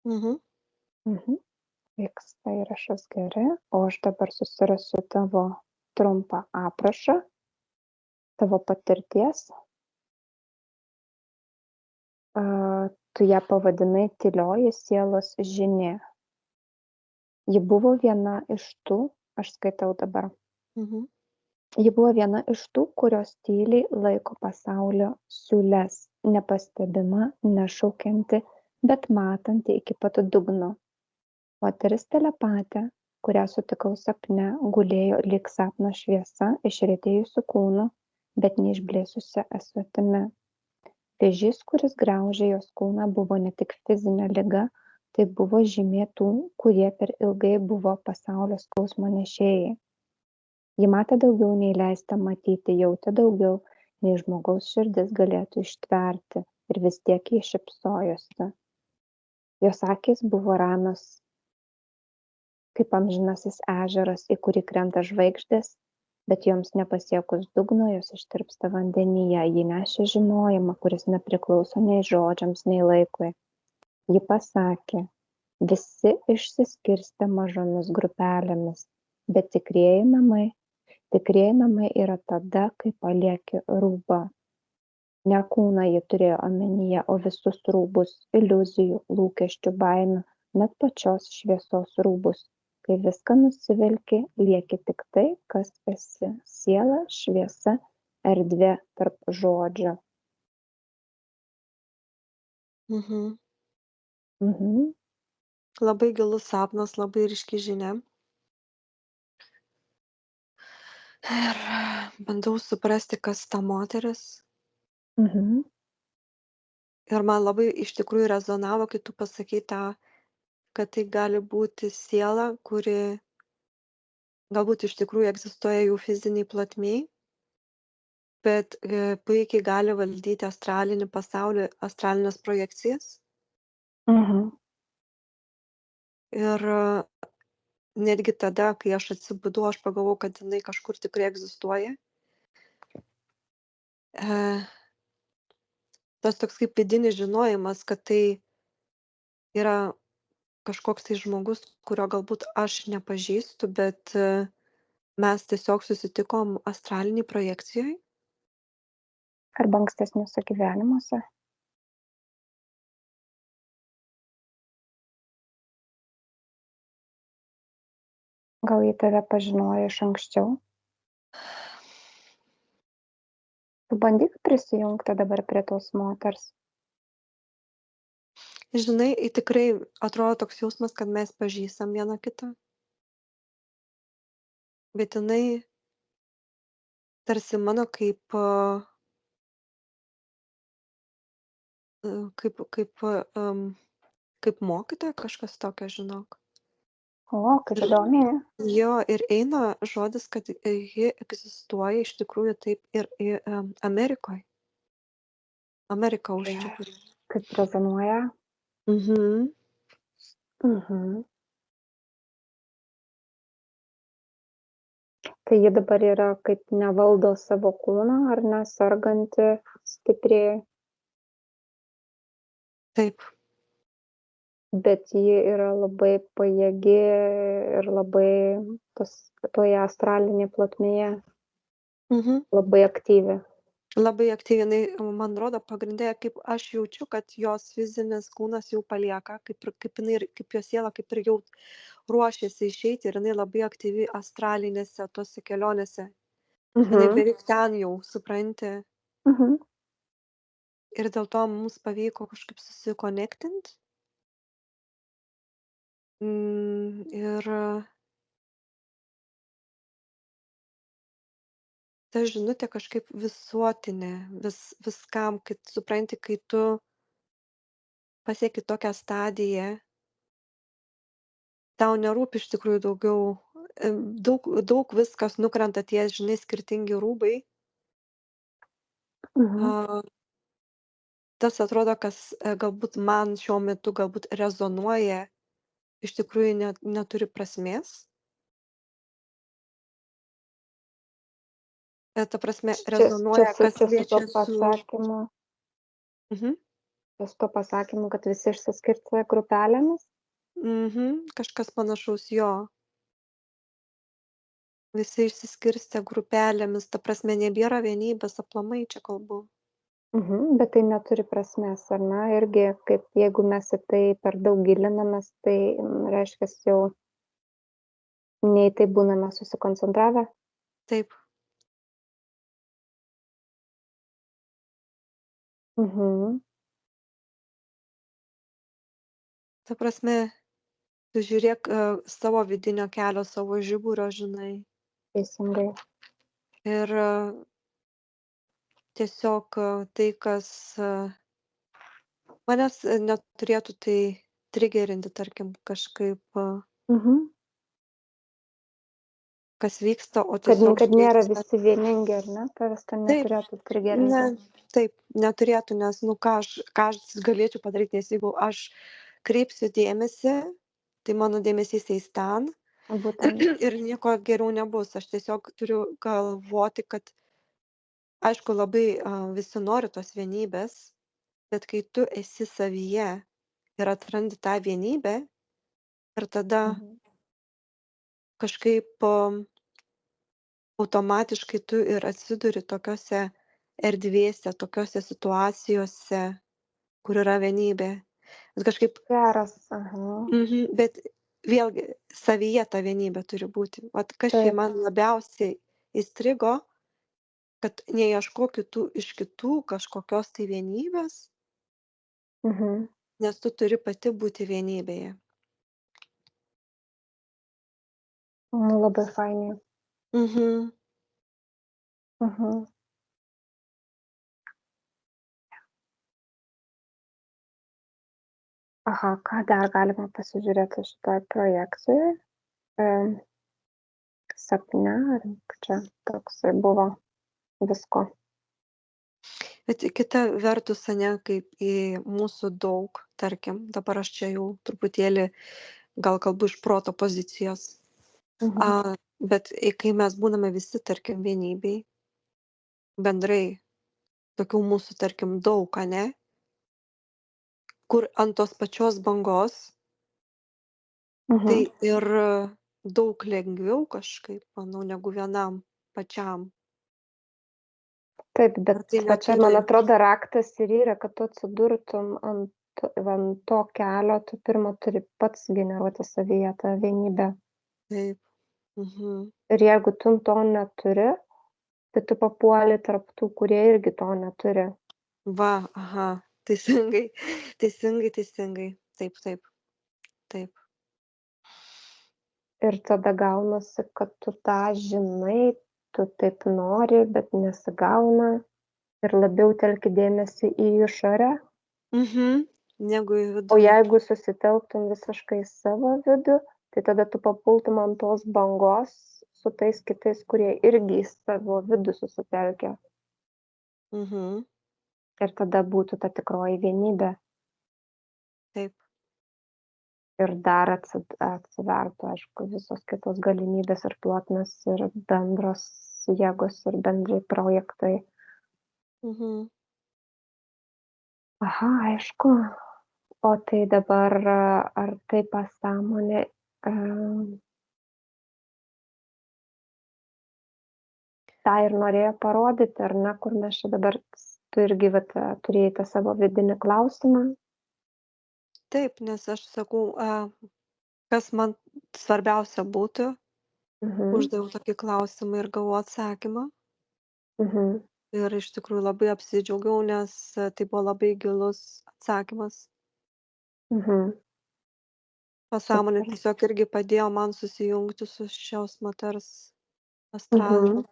Mhm. Mhm. Vyksta įrašas gerai, o aš dabar susirasiu tavo trumpą aprašą, tavo patirties. Tu ją pavadinai tylioji sielos žinė. Ji buvo viena iš tų, aš skaitau dabar, Mhm. ji buvo viena iš tų, kurios tyliai laiko pasaulio siūles, nepastebima, nešaukianti, bet matanti iki pat dugno. Moteris telepatė, kurią sutikau sapne, gulėjo lyg sapno šviesa išretėjusiu kūnu, bet neišblėsusia esotimi. Vėžys, kuris graužė jos kūną, buvo ne tik fizinė liga, tai buvo žymė tų, kurie per ilgai buvo pasaulio skausmo nešėjai. Ji matė daugiau nei leista matyti, jautė daugiau, nei žmogaus širdis galėtų ištverti, ir vis tiek ji šypsojosi. Jos akys buvo ramios, kaip amžinasis ežeras, į kurį krenta žvaigždės, bet joms nepasiekus dugno jos ištirpsta vandenyje. Ji nešė žinojimą, kuris nepriklauso nei žodžiams, nei laikui. Ji pasakė, visi išsiskirstė mažomis grupelėmis, bet tikrieji namai yra tada, kai palieki rūbą. Ne kūną ji turėjo omenyje, o visus rūbus, iliuzijų, lūkesčių, baimių, net pačios šviesos rūbus. Kai viską nusivelki, lieki tik tai, kas esi - siela, šviesa, erdvė tarp žodžių. Mhm. Mhm. Labai gilus sapnas, labai ryški žinia. Ir bandau suprasti, kas ta moteris. Mhm. Ir man labai iš tikrųjų rezonavo, kai tu pasakei tą, kad tai gali būti siela, kuri galbūt iš tikrųjų egzistuoja jų fizinėj plotmėj, bet puikiai gali valdyti astralinį pasaulį, astralines projekcijas. Mhm. Ir netgi tada, kai aš atsibudau, aš pagalvojau, kad jinai kažkur tikrai egzistuoja. E, Tas toks kaip vidinis žinojimas, kad tai yra kažkoks tai žmogus, kurio galbūt aš nepažįstu, bet mes tiesiog susitikom astralinėj projekcijoj. Arba ankstesniuose gyvenimuose. Gal ji tave pažinojo iš anksčiau? Tu bandyk prisijungti dabar prie tos moters. Žinai, tikrai atrodo toks jausmas, kad mes pažįstam viena kitą. Bet jinai tarsi mano kaip mokytoja, kažkas tokio, žinok. O, kaip įdomiai. Jo, ir eina žodis, kad ji egzistuoja iš tikrųjų taip ir Amerikoj. Amerika užčiuopė. Kaip rezonuoja. Mhm. Mhm. Tai ji dabar yra kaip nevaldo savo kūno, ar ne, serganti, stipri, Taip. bet ji yra labai pajėgi ir labai toje astralinėje plotmėje Mhm. labai aktyvi. Labai aktyviai, jinai, man rodo, pagrinde, kaip aš jaučiu, kad jos fizinis kūnas jau palieka, kaip jos siela, kaip ir jau ruošiasi išeiti ir jinai labai aktyvi astralinėse tose kelionėse. Jinai Mhm. beveik ten jau, supranti. Mhm. Ir dėl to mums pavyko kažkaip susikonektint. Ir ta žinutė kažkaip visuotinė, viskam, kad supranti, kai tu pasieki tokią stadiją, tau nerūpi iš tikrųjų daugiau, daug viskas nukrenta tie, žinai, skirtingi rūbai. Mhm. Tas atrodo, kas galbūt man šiuo metu galbūt rezonuoja, iš tikrųjų neturi prasmės. Ta prasme, Čia rezonuoja, kas su tuo liečia su... pasakymu. Mhm. Su tuo pasakymu, kad visi išsiskirstė grupelėmis? Kažkas panašaus, jo. Visi išsiskirstę grupelėmis, ta prasme, nebėra vienybės aplamai, čia kalbu. Bet tai neturi prasmės, ar ne? Irgi, kaip jeigu mes į tai per daug gilinamės, tai reiškias jau ne į tai būname susikoncentravę. Taip, Mhm. ta prasme, tu žiūrėk savo vidinio kelio, savo žiburio, žinai. Teisingai. Ir tiesiog tai, kas manęs neturėtų tai trigerinti, tarkim, kažkaip, Mhm. kas vyksta, o Kad tiesiog nėra žiūrėti. visi vieningi, ar ne? Tavęs ten Taip, neturėtų trigerinti. taip, neturėtų, nes, ką aš galėčiau padaryti, nes jeigu aš kreipsiu dėmesį, tai mano dėmesys eis ten Būtent. ir nieko geriau nebus. Aš tiesiog turiu galvoti, kad, aišku, labai visi nori tos vienybės, bet kai tu esi savyje ir atrandi tą vienybę ir tada Mhm. kažkaip automatiškai tu ir atsiduri tokiose erdvėse, tokiose situacijose, kur yra vienybė. Bet kažkaip, Geras. Aha. bet vėlgi savyje ta vienybė turi būti. Vat kas čia Taip. man labiausiai įstrigo, kad neieškok iš kitų kažkokios tai vienybės, Mhm. nes tu turi pati būti vienybėje. Labai fainiai. Mhm. Mhm. Aha, ką dar galima pasižiūrėti šitoj projekcijoj? Sapne, ar čia toksai buvo visko. Bet kita vertus, ane, kaip į mūsų daug, tarkim, dabar aš čia jau truputėlį gal kalbu iš proto pozicijos. Mhm. Bet kai mes būname visi, tarkim, vienybėj, bendrai, tokių mūsų, tarkim, daug, ane, kur ant tos pačios bangos, tai Mhm. ir daug lengviau kažkaip, manau, negu vienam pačiam. Taip, Ar bet tai va čia, neturi? man atrodo, raktas ir yra, kad tu atsidurtum ant to kelio, tu pirma turi pats generuoti savyje tą vienybę. Taip. Mhm. Ir jeigu tu to neturi, tai tu papuoli tarp tų, kurie irgi to neturi. Va, aha, teisingai, teisingai. Taip, taip, taip. Ir tada gaunasi, kad tu tą žinai, tu taip nori, bet nesigauna. Ir labiau telki dėmesį į išorę. Negu į O vidų. jeigu susitelktum visiškai į savo vidų, tai tada tu papultum ant tos bangos su tais kitais, kurie irgi į savo vidų susitelkia. Mhm. Ir tada būtų ta tikroji vienybė. Taip. Ir dar atsivertų, aišku, visos kitos galimybės ir plotmės ir bendros jėgos ir bendri projektai. Mhm. Aha, aišku. O tai dabar ar tai pasąmonė tą ir norėjo parodyti, ar ne, kur mes čia dabar, tu irgi vat, turėjai tą savo vidinį klausimą. Taip, nes aš sakau, kas man svarbiausia būtų, Mhm. uždaviau tokį klausimą ir gavau atsakymą. Mhm. Ir iš tikrųjų labai apsidžiaugiau, nes tai buvo labai gilus atsakymas. Mhm. Pasąmonė Super. tiesiog irgi padėjo man susijungti su šios moters astralu. Mhm.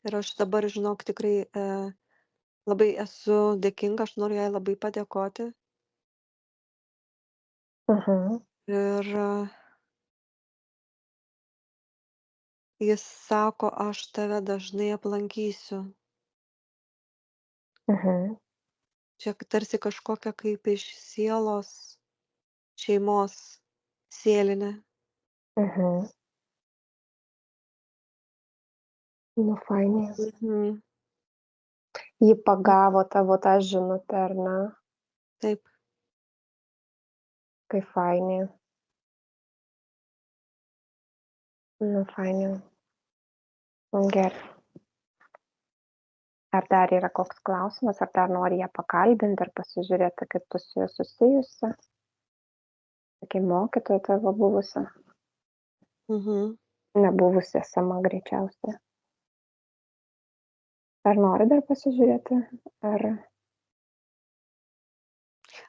Ir aš dabar, žinok, tikrai labai esu dėkinga, aš noriu jai labai padėkoti. Mhm. Ir jis sako, aš tave dažnai aplankysiu. Mhm. Čia tarsi kažkokia kaip iš sielos šeimos sėlinė. Mhm. Nu, fainiai. Mhm. Ji pagavo tavo tą žinutę, ar ne? Taip. Kaip fainiai. Nu, fainiai. Nu, gerai. Ar dar yra koks klausimas, ar dar nori ją pakalbinti, ar pasižiūrėti, kaip tu su ja susijusi? Sakei, mokytoja tavo buvusi, Mhm. nebuvusi esama greičiausiai. Ar nori dar pasižiūrėti? Ar...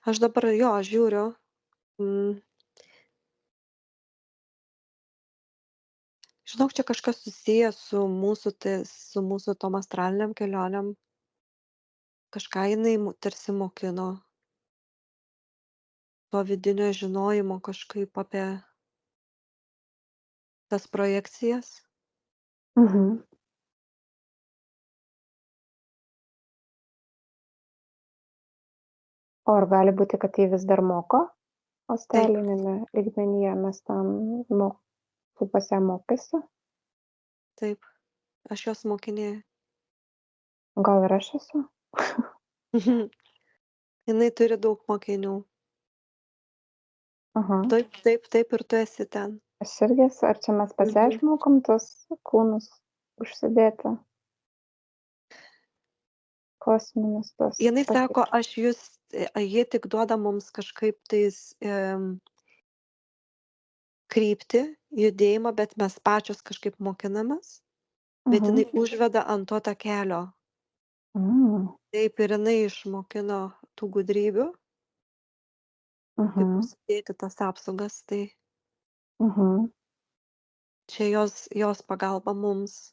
Aš dabar jo žiūriu. Žinok, čia kažkas susiję su mūsų tom astraliniam kelionėm. Kažką jinai tarsi mokino. To vidinio žinojimo kažkaip apie tas projekcijas. Mhm. O ar gali būti, kad jį vis dar moko? Taip, Astraliniame lygmenyje mes tam tu pas ją mokaisi? taip. Aš jos mokinė. Gal ir aš esu? Jinai turi daug mokinių. Aha. Taip, taip, taip ir tu esi ten. Aš irgi esu. Ar čia mes pas ją Mhm. išmokom tuos kūnus užsidėti? Kosminius tuos Jinai pati. sako, ji tik duoda mums kažkaip tais kryptį, judėjimą, bet mes pačios kažkaip mokinamės. Bet Mhm. jinai užveda ant to takelio. Mm. Taip ir jinai išmokino tų gudrybių, kaip Mhm. užsidėti tas apsaugas. Tai Mhm. čia jos pagalba mums.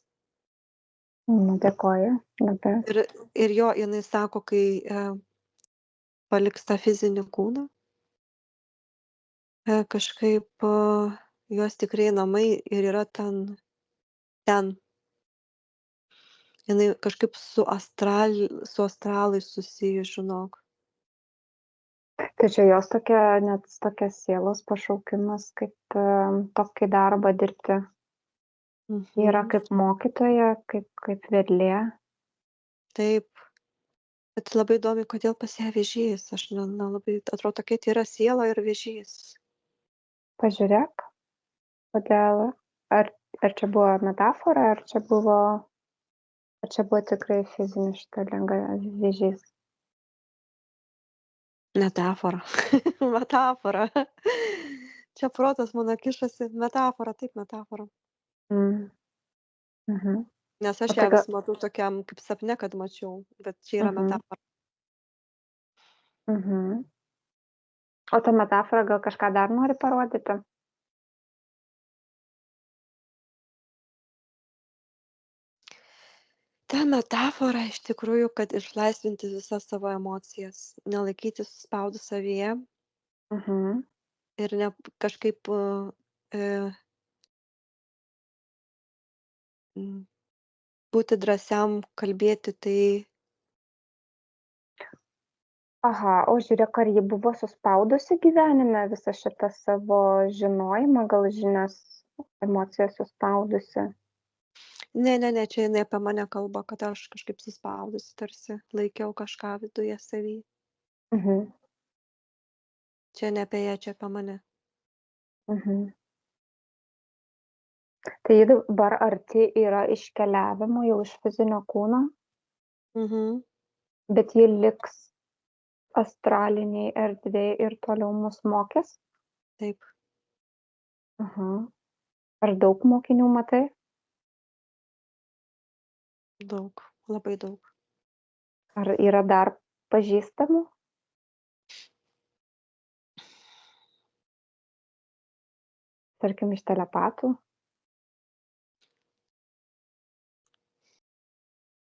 Nu, dėkoju. Labai. Ir jinai sako, kai paliks tą fizinį kūną, kažkaip jos tikrai namai ir yra ten. Jinai kažkaip su astralais susijus, žinok. Tai čia jos tokia, net tokia sielos pašaukimas, kaip tokį darbą dirbti. Yra Mhm. kaip mokytoja, kaip vedlė. Taip. Bet labai įdomi, kodėl pas ją vėžys. Aš nelabai, atrodo, tokia tyra siela ir vėžys. Pažiūrėk, kodėl. Ar čia buvo metafora, ar čia buvo tikrai fizinis šita liga vėžys? Metafora. Metafora. Čia protas mano kišasi. Metafora, taip, metafora. Mm. Mhm. Nes O aš ją tai vis matau tokiam kaip sapne, kad mačiau. Bet čia yra Mhm. metafora. Mhm. O ta metafora gal kažką dar nori parodyti? Ta metafora iš tikrųjų, kad išlaisvinti visas savo emocijas, nelaikyti suspaudus savyje Mhm. ir ne kažkaip m, būti drąsiam kalbėti tai. Aha, o žiūrėk, ar ji buvo suspaudusi gyvenime visą šitą savo žinojimą, gal žinias, emocijas suspaudusi? Ne, čia jinai apie mane kalba, kad aš kažkaip suspaudusi tarsi laikiau kažką viduje savy. Mhm. Čia ne apie ją, čia apie mane. Mhm. Tai ji dabar arti yra iškeliavimo jau iš fizinio kūno, Mhm. bet ji liks astralinėj erdvėj ir toliau mus mokys? Taip, Aha. Ar daug mokinių matai? daug, labai daug. Ar yra dar pažįstamų? Tarkim, iš telepatų?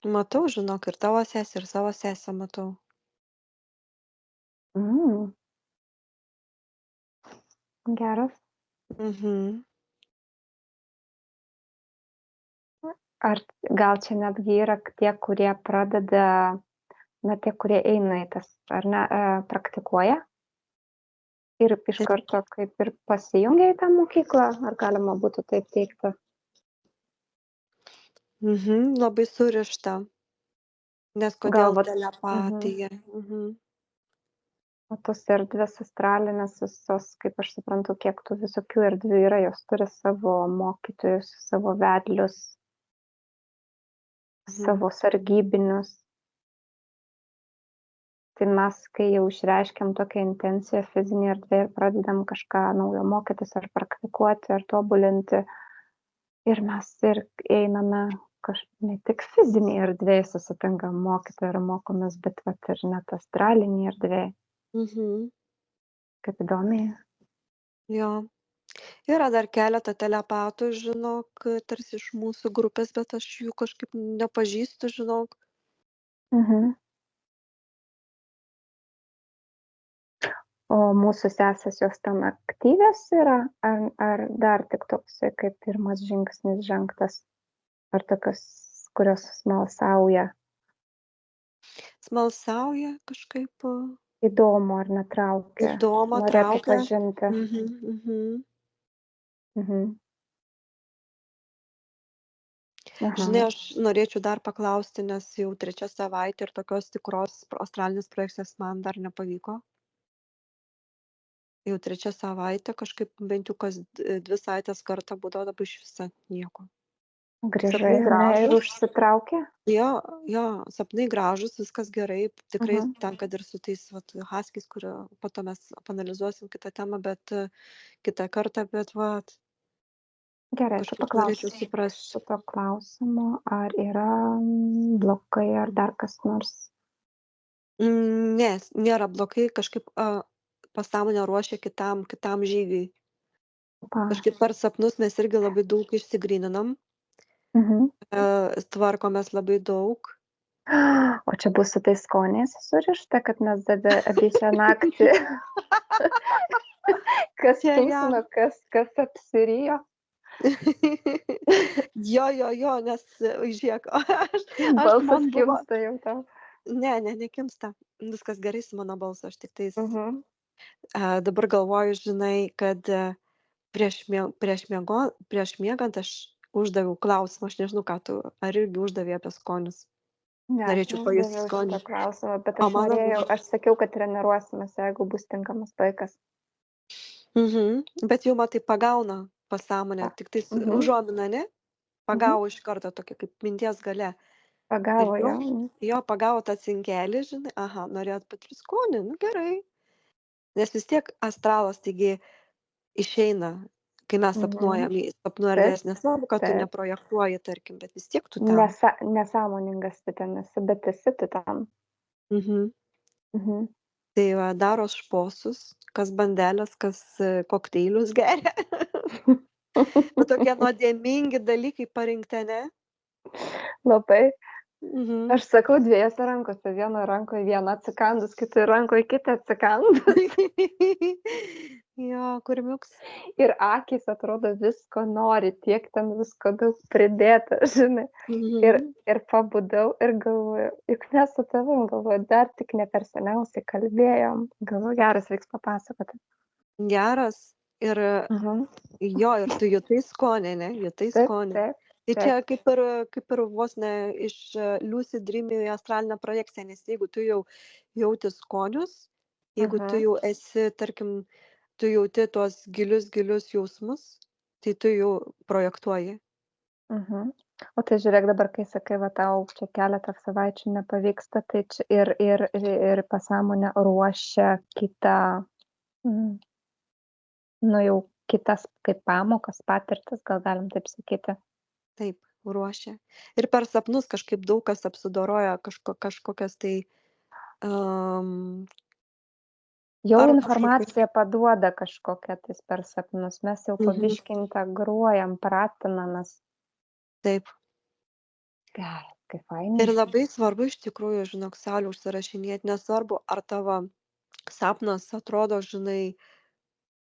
Matau, žinok, ir tavo sesę, ir savo sesę matau. Mm, geras. Mhm. Ar gal čia netgi yra tie, kurie pradeda, tie, kurie eina į tas, ar ne, praktikuoja ir iš Ir, karto kaip ir pasijungia į tą mokyklą, ar galima būtų taip teigti? labai surišta. Nes Gal kodėl vat, mhm. telepatija? Mhm. O tos erdvės astralinės visos, kaip aš suprantu, kiek tų visokių erdvių yra, jos turi savo mokytojus, savo vedlius, Mhm. savo sargybinius. Tai mes, kai jau išreiškiam tokią intenciją fizinėje erdvėje ir pradedam kažką naujo mokytis ar praktikuoti ar tobulinti, ir mes ir einame ne tik fizinėje erdvėje susitinkam mokytoją ir mokomės, bet vat ir net astralinėje erdvėje. Mhm. Kaip įdomiai. Jo. Yra dar keletą telepatų, žinok, tarsi iš mūsų grupės, bet aš jų kažkaip nepažįstu, žinok. Mhm. O mūsų sesės jos ten aktyvios yra, ar dar tik toksai kaip pirmas žingsnis žengtas, ar tokios, kurios smalsauja, Smalsauja kažkaip, įdomu ar netraukia, įdomu, norėtų traukia. pažinti. Mhm, mhm. Mhm. Aha. Žinai, aš norėčiau dar paklausti, nes jau 3 savaitė ir tokios tikros astralinės projekcijos man dar nepavyko. Jau 3 savaitė kažkaip bent jau kas 2 savaites kartą būdavo, dabar iš viso nieko. Grįžai, Sapnai ne, ir gražūs. užsitraukė. Jo, jo, sapnai gražūs, viskas gerai. Tikrai Mhm. ten, kad ir su tais vat haskiais, kurio po to mes panalizuosim kitą temą, bet kitą kartą, bet vat Gerai, tu kažkaip norėčiau paklausyk suprast. šito klausimo, ar yra blokai ar dar kas nors. Ne, nėra blogai, kažkaip pasąmonė ruošia kitam žygiui. Pa. Kažkaip per sapnus mes irgi labai daug išsigryninam, Mhm. tvarkomės labai daug. O čia bus su tais skoniais surišta, kad mes abi šią naktį kas Čia tūsino, kas apsirijo. Jo, nes žiūrėk, aš Balsas man buvo. kimsta jau tau. Ne, nekimsta. Viskas gerai su mano balsu, aš tiktais Mhm. dabar galvoju, žinai, kad prieš miegant aš uždaviau klausimą, aš nežinau, ką tu, ar irgi uždavei apie skonius. Ne, aš Norėčiau pajusti neuždaviau skonį. šito klausimo, bet O aš mano buvo. sakiau, kad treniruosimės, jeigu bus tinkamas laikas. Bet jau matai, pagauna pasąmonę, tiktais Mhm. užuomina, ne? Mhm. Pagavo iš karto tokia kaip minties gale. Ir Pagavo jo. jo pagavo tą cinkelį, žinai, aha, norėjot patirti skonį, nu gerai. Nes vis tiek astralas taigi išeina, kai mes Mhm. sapnuojam į sapnų Taip, erdves, nesvarbu, kad tu taip. neprojektuoji, tarkim, bet vis tiek tu ten. Nesąmoningas tu ten esi, bet esi tu ten. Mhm. Mhm. Tai va, daro šposus, kas bandelės, kas kokteilius geria. Va tokie nuodėmingi dalykai parinkti, ne? Labai. Mhm. Aš sakau dviejose rankose. Vienoje rankoje viena atsikandus, kitoje rankoje kita atsikandus. Jo, kurmiuks. Ir akys atrodo visko nori, tiek ten visko daug pridėta, žinai. Ir, Mhm. ir pabudau ir galvoju, juk mes su tavim, galvoju, dar tik ne per seniausiai kalbėjom. Galvoju, geras reiks papasakoti. Geras. Ir Mhm. jo, ir tu jutai skonį, ne? Jutai Taip, skonį. taip, Tai čia taip. kaip ir vos ne iš Lucid Dream į astralinę projekciją, nes jeigu tu jau jauti skonius, jeigu tu Mhm. jau esi, tarkim, tu jauti tuos gilius jausmus, tai tu jau projektuoji. Mhm. O tai žiūrėk dabar, kai sakai, va tau čia keletą savaičių nepavyksta, tai čia ir pasąmonė ruošia kitą, nu jau kitas kaip pamokas, patirtis, gal galim taip sakyti. Taip, ruošia. Ir per sapnus kažkaip daug kas apsidoroja kažkokias tai Jau ar kažkokius. informacija paduoda kažkokią tais per sapnus, mes jau po Mhm. biškį integruojam, pratinamės. Taip. Geras, kaip Ir fainiai. labai svarbu iš tikrųjų, žinok, Saule, užsirašinėti, nesvarbu, ar tavo sapnas atrodo, žinai,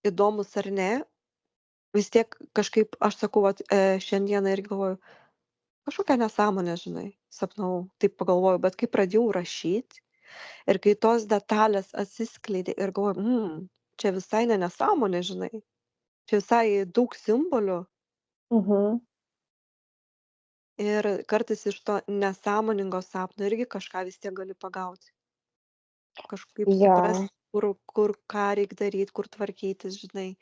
įdomus ar ne, vis tiek kažkaip, aš sakau, vat, šiandieną irgi galvoju, kažkokią nesąmonę, žinai, sapnavau, taip pagalvoju, bet kai pradėjau rašyti ir kai tos detalės atsiskleidė ir galvoju, čia visai ne nesąmonė, žinai, čia visai daug simbolių Mhm. ir kartais iš to nesąmoningo sapno irgi kažką vis tiek gali pagauti, kažkaip Jo, suprast. kur ką reik daryt, kur tvarkytis, žinai.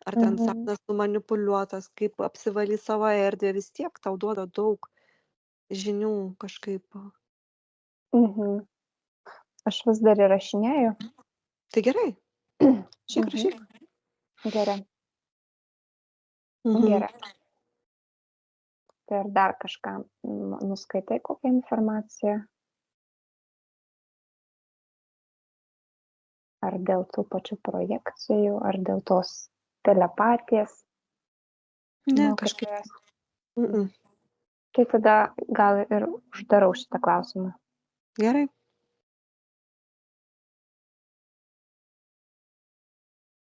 Ar ten Mhm. sapnas sumanipuliuotas, kaip apsivalyt savo erdvę, vis tiek tau duoda daug žinių kažkaip. Mhm. Aš vis dar įrašinėju. Tai gerai, rašyk, Mhm. rašyk. Gerai, Mhm. gerai. Tai ar dar kažką nuskaitai kokią informaciją? Ar dėl tų pačių projekcijų, ar dėl tos telepatijos Ne, kažkaip. mokytojas? Mm-mm. Tai tada gal ir uždarau šitą klausimą. Gerai.